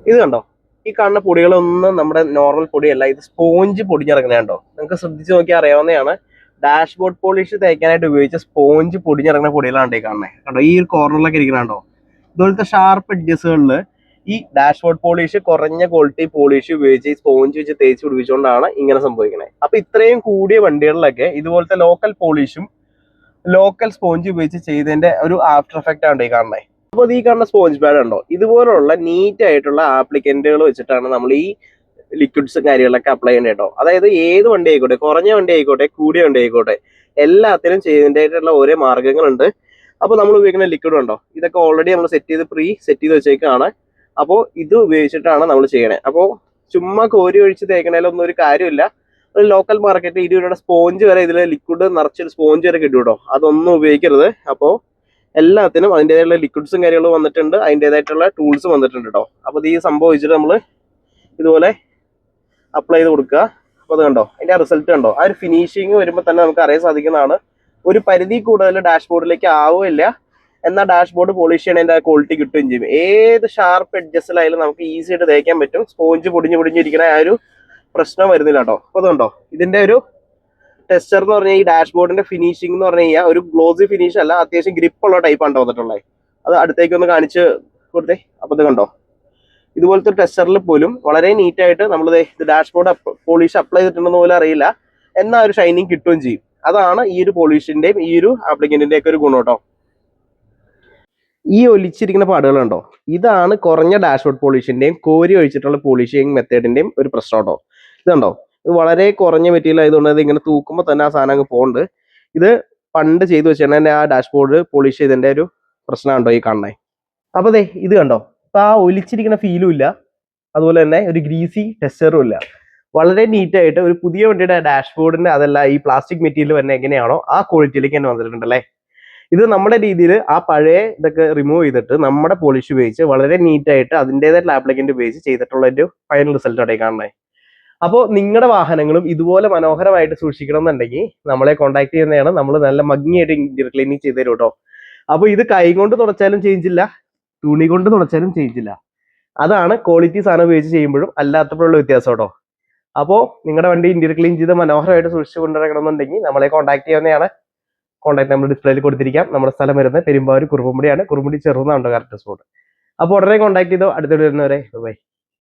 ഇത് കണ്ടോ, ഈ കാണുന്ന പൊടികളൊന്നും നമ്മുടെ നോർമൽ പൊടിയല്ല, ഇത് സ്പോഞ്ച് പൊടിഞ്ഞിറങ്ങണോ. നിങ്ങൾക്ക് ശ്രദ്ധിച്ച് നോക്കിയാൽ അറിയാവുന്നതാണ്. ഡാഷ്ബോർഡ് പോളിഷ് തേക്കാനായിട്ട് ഉപയോഗിച്ച സ്പോഞ്ച് പൊടിഞ്ഞിറങ്ങുന്ന പൊടികളാണ് ഈ കാണുന്നത്. കണ്ടോ, ഈ ഒരു കോർണറിലൊക്കെ ഇരിക്കണോ. ഇതുപോലത്തെ ഷാർപ്പ് എഡ്ജസുകളിൽ ഈ ഡാഷ്ബോർഡ് പോളിഷ്, കുറഞ്ഞ ക്വാളിറ്റി പോളിഷ് ഉപയോഗിച്ച് ഈ സ്പോഞ്ച് വെച്ച് തേച്ച് പിടിപ്പിച്ചുകൊണ്ടാണ് ഇങ്ങനെ സംഭവിക്കുന്നത്. അപ്പൊ ഇത്രയും കൂടിയ വണ്ടികളിലൊക്കെ ഇതുപോലത്തെ ലോക്കൽ പോളിഷും ലോക്കൽ സ്പോഞ്ച് ഉപയോഗിച്ച് ചെയ്തതിന്റെ ഒരു ആഫ്റ്റർ എഫക്റ്റ് ആണ് ഈ കാണുന്നത്. അപ്പോൾ ഈ കാണുന്ന സ്പോഞ്ച് പാഡ് ഉണ്ടോ, ഇതുപോലുള്ള നീറ്റ് ആയിട്ടുള്ള ആപ്ലിക്കന്റുകൾ വെച്ചിട്ടാണ് നമ്മൾ ഈ ലിക്വിഡ്സ് കാര്യങ്ങളൊക്കെ അപ്ലൈ ചെയ്യേണ്ടത് കേട്ടോ. അതായത് ഏത് വണ്ടി ആയിക്കോട്ടെ, കുറഞ്ഞ വണ്ടി ആയിക്കോട്ടെ, കൂടിയ വണ്ടി ആയിക്കോട്ടെ, എല്ലാത്തിനും ചെയ്തതിൻ്റെതായിട്ടുള്ള ഓരോ മാർഗ്ഗങ്ങളുണ്ട്. അപ്പോൾ നമ്മൾ ഉപയോഗിക്കുന്ന ലിക്വിഡ് ഉണ്ടോ, ഇതൊക്കെ ഓൾറെഡി നമ്മൾ സെറ്റ് ചെയ്ത് വെച്ചേക്കാണ്. അപ്പോൾ ഇത് ഉപയോഗിച്ചിട്ടാണ് നമ്മൾ ചെയ്യണേ. അപ്പോൾ ചുമ്മാ കോരി ഒഴിച്ച് തേക്കണേലൊന്നും ഒരു കാര്യമില്ല. ഒരു ലോക്കൽ മാർക്കറ്റ് 20 രൂപയുടെ സ്പോഞ്ച് വരെ, ഇതിൽ ലിക്വിഡ് നിറച്ചൊരു സ്പോഞ്ച് വരെ കിട്ടും കേട്ടോ. അതൊന്നും ഉപയോഗിക്കരുത്. അപ്പോൾ എല്ലാത്തിനും അതിൻ്റെതായിട്ടുള്ള ലിക്വിഡ്സും കാര്യങ്ങളും വന്നിട്ടുണ്ട്, അതിൻ്റെതായിട്ടുള്ള ടൂൾസും വന്നിട്ടുണ്ട് കേട്ടോ. അപ്പോൾ ഈ സംഭവം വെച്ചിട്ട് നമ്മൾ ഇതുപോലെ അപ്ലൈ ചെയ്ത് കൊടുക്കുക. അപ്പോൾ അത് കണ്ടോ, അതിൻ്റെ റിസൾട്ട് കണ്ടോ, ആ ഒരു ഫിനിഷിങ് വരുമ്പോൾ തന്നെ നമുക്ക് അറിയാൻ സാധിക്കുന്നതാണ്. ഒരു പരിധി കൂടുതൽ ഡാഷ്ബോർഡിലേക്ക് ആവുകയില്ല, എന്നാൽ ഡാഷ്ബോർഡ് പോളിഷ് ചെയ്യണതിൻ്റെ ആ ക്വാളിറ്റി കിട്ടുകയും ചെയ്യും. ഏത് ഷാർപ്പ് എഡ്ജസിലായാലും നമുക്ക് ഈസി ആയിട്ട് തേക്കാൻ പറ്റും. സ്പോഞ്ച് പൊടിഞ്ഞിരിക്കുന്ന ആ ഒരു പ്രശ്നം വരുന്നില്ല കേട്ടോ. അപ്പോൾ അതുകൊണ്ടോ ഇതിൻ്റെ ഒരു ടെക്സ്ചർ എന്ന് പറഞ്ഞാൽ ഈ ഡാഷ്ബോർഡിന്റെ ഫിനിഷിംഗ് എന്ന് പറഞ്ഞു കഴിഞ്ഞാൽ ഒരു ഗ്ലോസി ഫിനിഷ് അല്ല, അത്യാവശ്യം ഗ്രിപ്പുള്ള ടൈപ്പാണ് വന്നിട്ടുള്ളത്. അത് അടുത്തേക്ക് ഒന്ന് കാണിച്ച് കൊടുത്തേ. അപ്പോൾ ഇത് കണ്ടോ, ഇതുപോലത്തെ ടെക്സ്ചറിൽ പോലും വളരെ നീറ്റായിട്ട് നമ്മൾ ഇത് ഡാഷ്ബോർഡ് പോളിഷ് അപ്ലൈ ചെയ്തിട്ടുണ്ടെന്ന് പോലും അറിയില്ല, എന്നാൽ ഒരു ഷൈനിങ് കിട്ടുകയും ചെയ്യും. അതാണ് ഈ ഒരു പോളിഷിന്റെയും ഈ ഒരു ആപ്ലിക്കന്റിന്റെ ഒക്കെ ഒരു ഗുണം കേട്ടോ. ഈ ഒലിച്ചിരിക്കുന്ന പാടുകളുണ്ടോ, ഇതാണ് കുറഞ്ഞ ഡാഷ്ബോർഡ് പോളിഷിന്റെയും കോരി ഒഴിച്ചിട്ടുള്ള പോളിഷിങ് മെത്തേഡിന്റെയും ഒരു പ്രശ്നം കേട്ടോ. ഇതുണ്ടോ, ഇത് വളരെ കുറഞ്ഞ മെറ്റീരിയൽ ആയതുകൊണ്ട് അത് ഇങ്ങനെ തൂക്കുമ്പോൾ തന്നെ ആ സാധനം അങ്ങ് പോകുന്നുണ്ട്. ഇത് പണ്ട് ചെയ്തു വെച്ചാൽ ആ ഡാഷ്ബോർഡ് പോളിഷ് ചെയ്തതിന്റെ ഒരു പ്രശ്നമുണ്ടോ ഈ കാണുന്നത്. അപ്പോൾ അതെ ഇത് കണ്ടോ, ഇപ്പൊ ആ ഒലിച്ചിരിക്കുന്ന ഫീലും ഇല്ല, അതുപോലെ തന്നെ ഒരു ഗ്രീസി ടെക്സ്ചറും ഇല്ല. വളരെ നീറ്റായിട്ട് ഒരു പുതിയ വണ്ടിയുടെ ഡാഷ്ബോർഡിന്റെ അതല്ല ഈ പ്ലാസ്റ്റിക് മെറ്റീരിയൽ തന്നെ എങ്ങനെയാണോ ആ ക്വാളിറ്റിയിലേക്ക് തന്നെ വന്നിട്ടുണ്ടല്ലേ. ഇത് നമ്മുടെ രീതിയിൽ ആ പഴയ ഇതൊക്കെ റിമൂവ് ചെയ്തിട്ട് നമ്മുടെ പോളിഷ് ഉപയോഗിച്ച് വളരെ നീറ്റായിട്ട് അതിൻ്റെതായിട്ടുള്ള ആപ്ലിക്കന്റ് ഉപയോഗിച്ച് ചെയ്തിട്ടുള്ള ഒരു ഫൈനൽ റിസൾട്ട് ആണ് കാണുന്നത്. അപ്പോൾ നിങ്ങളുടെ വാഹനങ്ങളും ഇതുപോലെ മനോഹരമായിട്ട് സൂക്ഷിക്കണം എന്നുണ്ടെങ്കിൽ നമ്മളെ കോൺടാക്ട് ചെയ്യുന്നതാണ്. നമ്മൾ നല്ല ഭംഗിയായിട്ട് ഇന്റീരിയർ ക്ലീനിങ് ചെയ്ത് തരും കേട്ടോ. അപ്പോൾ ഇത് കൈ കൊണ്ട് തുടച്ചാലും ചേഞ്ചില്ല, തുണി കൊണ്ട് തുടച്ചാലും ചേഞ്ചില്ല. അതാണ് ക്വാളിറ്റി സാധനം ഉപയോഗിച്ച് ചെയ്യുമ്പോഴും അല്ലാത്തപ്പോഴുള്ള വ്യത്യാസം കേട്ടോ. അപ്പോൾ നിങ്ങളുടെ വണ്ടി ഇന്റീരിയർ ക്ലീൻ ചെയ്ത് മനോഹരമായിട്ട് സൂക്ഷിച്ച് കൊണ്ടുവരണമെന്നുണ്ടെങ്കിൽ നമ്മളെ കോൺടാക്ട് ചെയ്യുന്നതാണ്. കോൺടാക്ട് നമ്പർ ഡിസ്പ്ലേയിൽ കൊടുത്തിരിക്കാം. നമ്മുടെ സ്ഥലം വരുന്നത് പെരുമ്പാവൂർ കുറുപ്പുംപടിയാണ്. കുറുപ്പുംപടി ചെറുതാണോ കറക്റ്റ് സ്പോട്ട്. അപ്പോൾ ഉടനെ കോൺടാക്ട് ചെയ്തോ. അടുത്ത വരുന്നവരെ ബൈ.